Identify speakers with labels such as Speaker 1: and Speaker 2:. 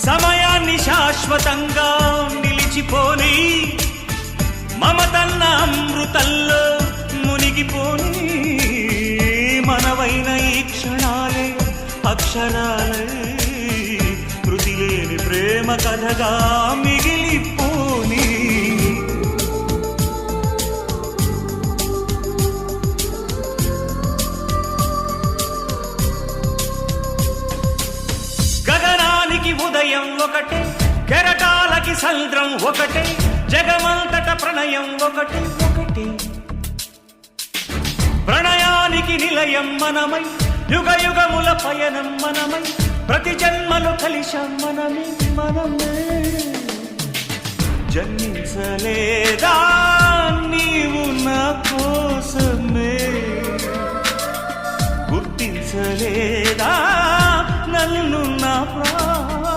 Speaker 1: సమయాన్ని శాశ్వతంగా నిలిచిపోని మమతన్న అమృతంలో మునిగిపోని మనవైన ఈ క్షణాలే అక్షరాలే కృతి లేని ప్రేమ కథగా మిగిలిపోని గగనానికి ఉదయం ఒకటే కెరటాలకి సముద్రం ఒకటే జగమంతట ప్రణయం ఒకటే ఒకటే ప్రణయానికి నిలయం మనమై యుగ యుగముల పయనం మనమై ప్రతి జన్మలు కలిశాం మనమే మనమే జన్మించలేదా నీవు నా కోసమే గుర్తించలేదా నన్ను